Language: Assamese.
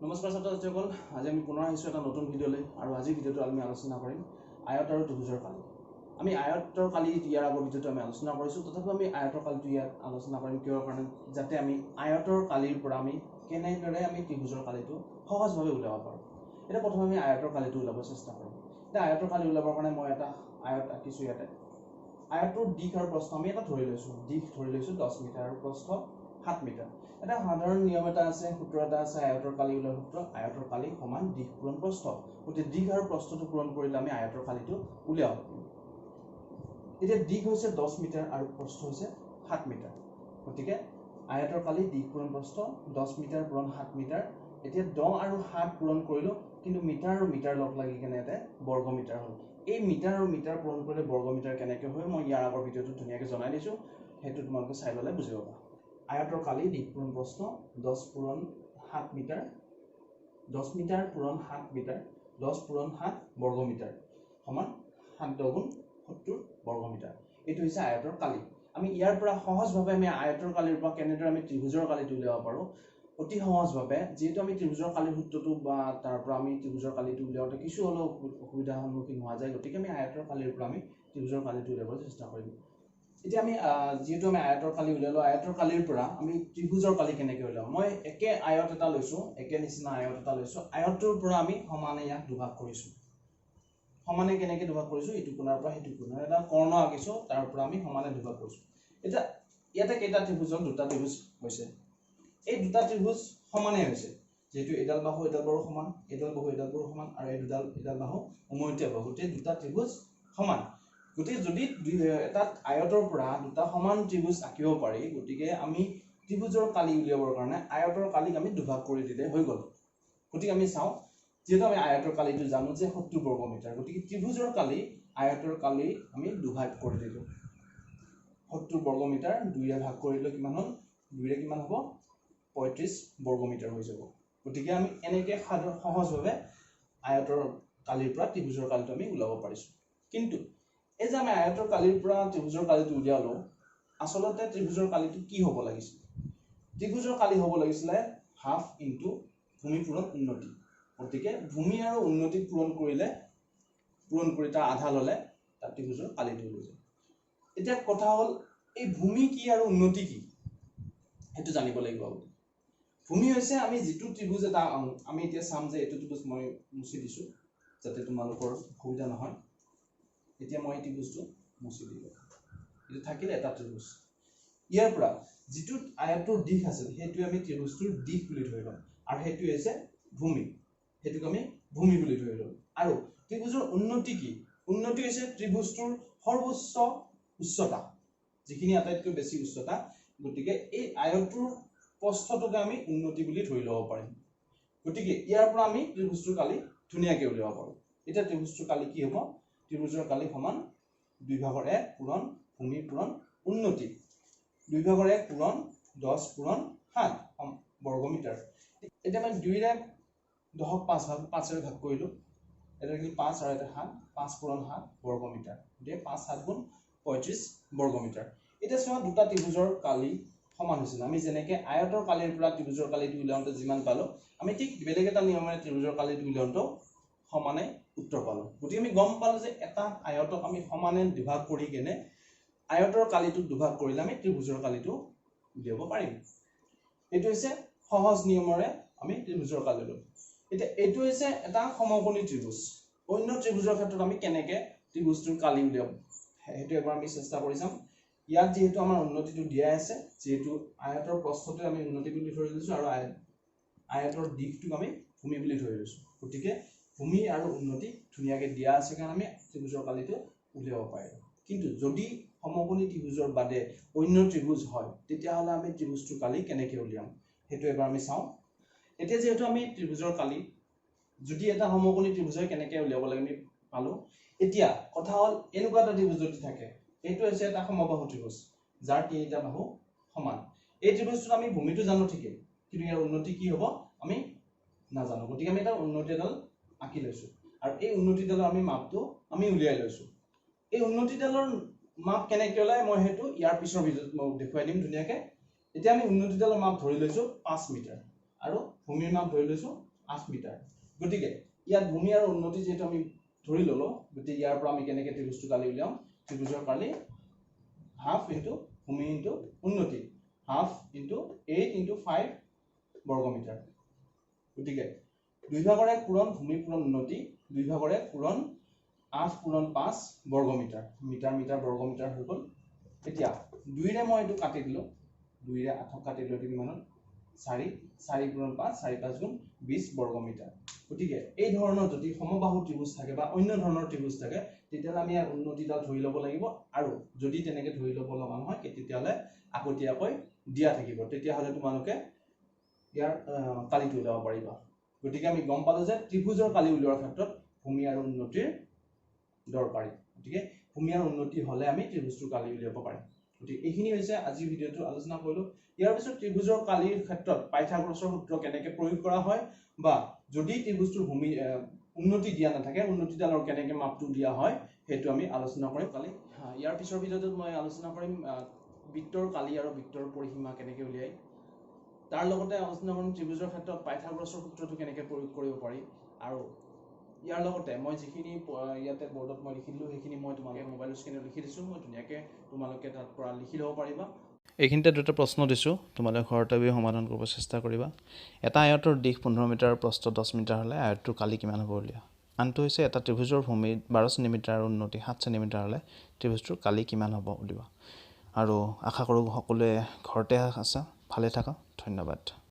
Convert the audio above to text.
নমস্কাৰ ছাত্ৰ ছাত্ৰীসকল, আজি আমি পুনৰ আহিছোঁ এটা নতুন ভিডিঅ'লৈ আৰু আজিৰ ভিডিঅ'টো আমি আলোচনা কৰিম আয়ত আৰু ত্ৰিভুজৰ কালি। আমি আয়তৰ কালি ইয়াৰ আগৰ ভিডিঅ'টো আমি আলোচনা কৰিছোঁ, তথাপিও আমি আয়তৰ কালিটো ইয়াত আলোচনা কৰিম কিহৰ কাৰণে, যাতে আমি আয়তৰ কালিৰ পৰা আমি কেনেদৰে আমি ত্ৰিভুজৰ কালিটো সহজভাৱে উলিয়াব পাৰোঁ। এতিয়া প্ৰথমে আমি আয়তৰ কালিটো উলিয়াব চেষ্টা কৰিম। এতিয়া আয়তৰ কালি উলিয়াবৰ কাৰণে মই এটা আয়ত আঁকিছোঁ। ইয়াতে আয়তৰ দিশ আৰু প্ৰস্থ আমি এটা ধৰি লৈছোঁ, দিশ ধৰি লৈছোঁ 10 মিটাৰ আৰু প্ৰস্থ 7 মিটাৰ। এটা সাধাৰণ নিয়ম এটা আছে, সূত্ৰ এটা আছে আয়তৰ কালি উলিওৱাৰ সূত্ৰ, আয়তৰ কালি সমান দিশ পূৰণ প্ৰস্থ। গতিকে দিশ আৰু প্ৰস্থটো পূৰণ কৰিলে আমি আয়তৰ কালিটো উলিয়াব পাৰিম। এতিয়া দিশ হৈছে 10 মিটাৰ আৰু প্ৰস্থ হৈছে 7 মিটাৰ। গতিকে আয়তৰ কালি দিশ পূৰণ প্ৰস্থ 10 মিটাৰ পূৰণ 7 মিটাৰ। এতিয়া 10 আৰু 7 পূৰণ কৰিলোঁ, কিন্তু মিটাৰ আৰু মিটাৰ লগ লাগি কেনে এটা বৰ্গ মিটাৰ হ'ল। এই মিটাৰ আৰু মিটাৰ পূৰণ কৰিলে বৰ্গ মিটাৰ কেনেকৈ হয় মই ইয়াৰ আগৰ ভিডিঅ'টো ধুনীয়াকৈ জনাই দিছোঁ, সেইটো তোমালোকে চাই ল'লে বুজিব পাৰা। আয়তৰ কালি দিশ পূৰণ প্ৰস্থ 10 পূৰণ 7 মিটাৰ, 10 মিটাৰ পূৰণ 7 মিটাৰ, 10 পূৰণ 7 বৰ্গ মিটাৰ সমান 7 দুগুণ 70 বৰ্গ মিটাৰ। এইটো হৈছে আয়তৰ কালি। আমি ইয়াৰ পৰা সহজভাৱে আমি আয়তৰ কালিৰ পৰা কেনেদৰে আমি ত্ৰিভুজৰ কালিটো উলিয়াব পাৰোঁ অতি সহজভাৱে। যিহেতু আমি ত্ৰিভুজৰ কালিৰ সূত্ৰটো বা তাৰ পৰা আমি ত্ৰিভুজৰ কালিটো উলিয়াওঁতে কিছু হ'লেও অসুবিধাৰ সন্মুখীন হোৱা যায়, গতিকে আমি আয়তৰ কালিৰ পৰা আমি ত্ৰিভুজৰ কালিটো উলিয়াবলৈ চেষ্টা কৰিম। এতিয়া আমি যিহেতু আমি আয়তৰ কালি উলিয়ালোঁ, আয়তৰ কালিৰ পৰা আমি ত্ৰিভুজৰ কালি কেনেকৈ উলিয়াম। মই একে আয়ত এটা লৈছোঁ, একে নিচিনা আয়ত এটা লৈছোঁ, আয়তটোৰ পৰা আমি সমানে ইয়াক দুভাগ কৰিছোঁ। সমানে কেনেকৈ দুভাগ কৰিছোঁ, ইটো কোণাৰ পৰা সিটো কোণাৰ এটা কৰ্ণ আঁকিছোঁ, তাৰ পৰা আমি সমানে দুভাগ কৰিছোঁ। এতিয়া ইয়াতে কেইটা ত্ৰিভুজ হ'ল, দুটা ত্ৰিভুজ হৈছে। এই দুটা ত্ৰিভুজ সমানেই হৈছে, যিহেতু এডাল বাহু এডাল বাহু সমান, এডাল বাহু এডাল বাহু সমান, আৰু এই এডাল বাহু উমৈহতীয়া বাহু, গোটেই দুটা ত্ৰিভুজ সমান। গতিকে যদি এটা আয়তৰ পৰা দুটা সমান ত্ৰিভুজ আঁকিব পাৰি, গতিকে আমি ত্ৰিভুজৰ কালি উলিয়াবৰ কাৰণে আয়তৰ কালিক আমি দুভাগ কৰি দিলে হৈ গ'ল। গতিকে আমি চাওঁ, যিহেতু আমি আয়তৰ কালিটো জানো যে 70 বৰ্গ মিটাৰ, গতিকে ত্ৰিভুজৰ কালি আয়তৰ কালি আমি দুভাগ কৰি দিলোঁ। 70 বৰ্গ মিটাৰ 2ৰে ভাগ কৰিলে কিমান হ'ল, 2ৰে কিমান হ'ব 35 বৰ্গ মিটাৰ হৈ যাব। গতিকে আমি এনেকৈ সহজভাৱে আয়তৰ কালিৰ পৰা ত্ৰিভুজৰ কালিটো আমি ওলাব পাৰিছোঁ। কিন্তু এই যে আমি আয়তৰ কালিৰ পৰা ত্ৰিভুজৰ কালিটো উলিয়ালোঁ, আচলতে ত্ৰিভুজৰ কালিটো কি হ'ব লাগিছিল, ত্ৰিভুজৰ কালি হ'ব লাগিছিলে হাফ ইনটু ভূমি পূৰণ উন্নতি। গতিকে ভূমি আৰু উন্নতি পূৰণ কৰি তাৰ আধা ল'লে তাৰ ত্ৰিভুজৰ কালিটো হৈ যায়। এতিয়া কথা হ'ল এই ভূমি কি আৰু উন্নতি কি সেইটো জানিব লাগিব। ভূমি হৈছে আমি যিটো ত্ৰিভুজ এটা আমি এতিয়া চাম যে এইটো ত্ৰিভুজ মই মুচি দিছোঁ যাতে তোমালোকৰ অসুবিধা নহয়। এতিয়া মই এই ত্ৰিভুজটো মুচি দিলোঁ, এইটো থাকিলে এটা ত্ৰিভুজ। ইয়াৰ পৰা যিটো আয়তৰ দিশ আছিল সেইটোৱে আমি ত্ৰিভুজটোৰ দিশ বুলি ধৰি ল'ম, আৰু সেইটো হৈছে ভূমি, সেইটোক আমি ভূমি বুলি ধৰি ল'ম। আৰু ত্ৰিভুজৰ উন্নতি কি, উন্নতি হৈছে ত্ৰিভুজটোৰ সৰ্বোচ্চ উচ্চতা, যিখিনি আটাইতকৈ বেছি উচ্চতা। গতিকে এই আয়তটোৰ প্ৰস্থটোকে আমি উন্নতি বুলি ধৰি ল'ব পাৰিম। গতিকে ইয়াৰ পৰা আমি ত্ৰিভুজটোৰ কালি ধুনীয়াকৈ উলিয়াব পাৰোঁ। এতিয়া ত্ৰিভুজটোৰ কালি কি হ'ব, ত্ৰিভুজৰ কালি সমান 2/1 পূৰণ ভূমি পূৰণ উন্নতি, 2/1 পূৰণ 10 পূৰণ 7 বৰ্গ মিটাৰ। এতিয়া আমি 2ৰে 10ক 5ৰে ভাগ কৰিলোঁ, এটা কি 5 আৰু এটা 7, 5 পূৰণ 7 বৰ্গ মিটাৰ। গতিকে 5 7 গুণ 35 বৰ্গ মিটাৰ। এতিয়া চোৱা দুটা ত্ৰিভুজৰ কালি সমান হৈছিল। আমি যেনেকৈ আয়তৰ কালিৰ পৰা ত্ৰিভুজৰ কালিটো উলিয়াওঁতে যিমান পালোঁ, আমি ঠিক বেলেগ এটা নিয়মেৰে ত্ৰিভুজৰ কালিটো উলিয়াওঁতেও সমানে উত্তৰ পালোঁ। গতিকে আমি গম পালোঁ যে এটা আয়তক আমি সমানে দুভাগ কৰি কেনে আয়তৰ কালিটোক দুভাগ কৰিলে আমি ত্ৰিভুজৰ কালিটো উলিয়াব পাৰিম। এইটো হৈছে সহজ নিয়মৰে আমি ত্ৰিভুজৰ কালি ল'ম। এতিয়া এইটো হৈছে এটা সমকোণী ত্ৰিভুজ। অন্য ত্ৰিভুজৰ ক্ষেত্ৰত আমি কেনেকৈ ত্ৰিভুজটোৰ কালি উলিয়াম সেইটো এবাৰ আমি চেষ্টা কৰি চাম। ইয়াত যিহেতু আমাৰ উন্নতিটো দিয়াই আছে, যিহেতু আয়তৰ প্ৰস্থটো আমি উন্নতি বুলি ধৰি লৈছোঁ আৰু আয়তৰ দিশটোক আমি ভূমি বুলি ধৰি লৈছোঁ। গতিকে ভূমি আৰু উন্নতি ধুনীয়াকৈ দিয়া আছে কাৰণে আমি ত্ৰিভুজৰ কালিটো উলিয়াব পাৰিম। কিন্তু যদি সমকোণী ত্ৰিভুজৰ বাদে অন্য ত্ৰিভুজ হয়, তেতিয়াহ'লে আমি ত্ৰিভুজটোৰ কালি কেনেকৈ উলিয়াম সেইটো এবাৰ আমি চাওঁ। এতিয়া যিহেতু আমি ত্ৰিভুজৰ কালি যদি এটা সমকোণী ত্ৰিভুজ হয় কেনেকৈ উলিয়াব লাগে আমি পালোঁ। এতিয়া কথা হ'ল এনেকুৱা এটা ত্ৰিভুজ যদি থাকে, এইটো হৈছে এটা সমবাহু ত্ৰিভুজ যাৰ 3টা বাহু সমান। এই ত্ৰিভুজটোত আমি ভূমিটো জানো ঠিকেই, কিন্তু ইয়াৰ উন্নতি কি হ'ব আমি নাজানো। গতিকে আমি এটা উন্নতিডাল আঁকি লৈছোঁ, আৰু এই উন্নতিডালৰ আমি মাপটো আমি উলিয়াই লৈছোঁ। এই উন্নতিডালৰ মাপ কেনেকৈ ওলায় মই সেইটো ইয়াৰ পিছৰ ভিডিঅ'ত মই দেখুৱাই দিম ধুনীয়াকৈ। এতিয়া আমি উন্নতিডালৰ মাপ ধৰি লৈছোঁ 5 মিটাৰ আৰু ভূমিৰ মাপ ধৰি লৈছোঁ 8 মিটাৰ গতিকে ইয়াত ভূমি আৰু উন্নতি যেটো আমি ধৰি ললো গতি ইয়াৰ পৰা আমি কেনেকৈ ত্ৰিভুজটো কালি উলিয়াম ত্ৰিভুজৰ কালি হাফ ইনটু ভূমি ইনটু উন্নতি হাফ ইনটু 8 ইনটু 5 বৰ্গ মিটাৰ গতিকে দুই ভাগৰে পূৰণ ভূমি পূৰণ উন্নতি দুই ভাগৰে পূৰণ 8 পূৰণ 5 বৰ্গ মিটাৰ মিটাৰ মিটাৰ বৰ্গ মিটাৰ হৈ গ'ল এতিয়া দুইৰে মই এটো কাটি দিলো দুইৰে 8 কাটি দিলো কিমান 4 4 পূৰণ 5 4 5 গুণ 20 বৰ্গ মিটাৰ গতিকে এই ধৰণৰ যদি সমবাহু ত্ৰিভুজ থাকে বা অন্য ধৰণৰ ত্ৰিভুজ থাকে তেতিয়ালে আমি উন্নতিডাল ধৰি ল'ব লাগিব আৰু যদি তেনেকৈ ধৰি ল'ব লগা নহয় তেতিয়ালে আগতীয়াকৈ দিয়া থাকিব তেতিয়াহলে তোমালোকে ইয়াৰ কালিটো উলিয়াব পাৰিবা গতিকে আমি গম পালো যে ত্ৰিভুজৰ কালি উলিওৱাৰ ক্ষেত্ৰত ভূমি আৰু উন্নতিৰ দৰকাৰী গতিকে ভূমি আৰু উন্নতি হলে আমি ত্ৰিভুজৰ কালি উলিয়াব পাৰিম গতিকে এইখিনি হৈছে আজিৰ ভিডিওটো আলোচনা কৰিলো ইয়াৰ পিছত ত্ৰিভুজৰ কালিৰ ক্ষেত্ৰত পাইথাগোৰাছৰ সূত্ৰ কেনেকৈ প্ৰয়োগ কৰা হয় বা যদি ত্ৰিভুজটোৰ ভূমি উন্নতি দিয়া নাথাকে উন্নতিডালৰ কেনেকৈ মাপটো দিয়া হয় সেইটো আমি আলোচনা কৰিম কালি ইয়াৰ পিছৰ ভিডিওটোত মই আলোচনা কৰিম বৃত্তৰ কালি আৰু বৃত্তৰ পৰিসীমা কেনেকৈ উলিয়াই তাৰ লগতে আলোচনা কৰিম ত্ৰিভুজৰ ক্ষেত্ৰত পাইথাগোৰাছৰ সূত্ৰটো কেনেকৈ প্ৰয়োগ কৰিব পাৰি আৰু ইয়াৰ লগতে মই যিখিনি ইয়াতে বৰ্ডত মই লিখি দিলো সেইখিনি মই তোমালোকে মোবাইল স্ক্ৰীনত লিখি দিছো মই ধুনীয়াকৈ তোমালোকে তাত পৰা লিখি ল'ব পাৰিবা এইখিনিতে দুটা প্ৰশ্ন দিছো তোমালোকে ঘৰতে বহি সমাধান কৰিব চেষ্টা কৰিবা এটা আয়তৰ দিশ 15 মিটাৰ প্ৰস্থ 10 মিটাৰ হলে আয়তটোৰ কালি কিমান হ'ব উলিয়া আনটো হৈছে এটা ত্ৰিভুজৰ ভূমি 12 সেমি আৰু উন্নতি 7 সেমি হলে ত্ৰিভুজটোৰ কালি কিমান হ'ব উলিয়া আৰু আশা কৰো সকলোৱে ঘৰতে আছা ভালে থাকা ধন্যবাদ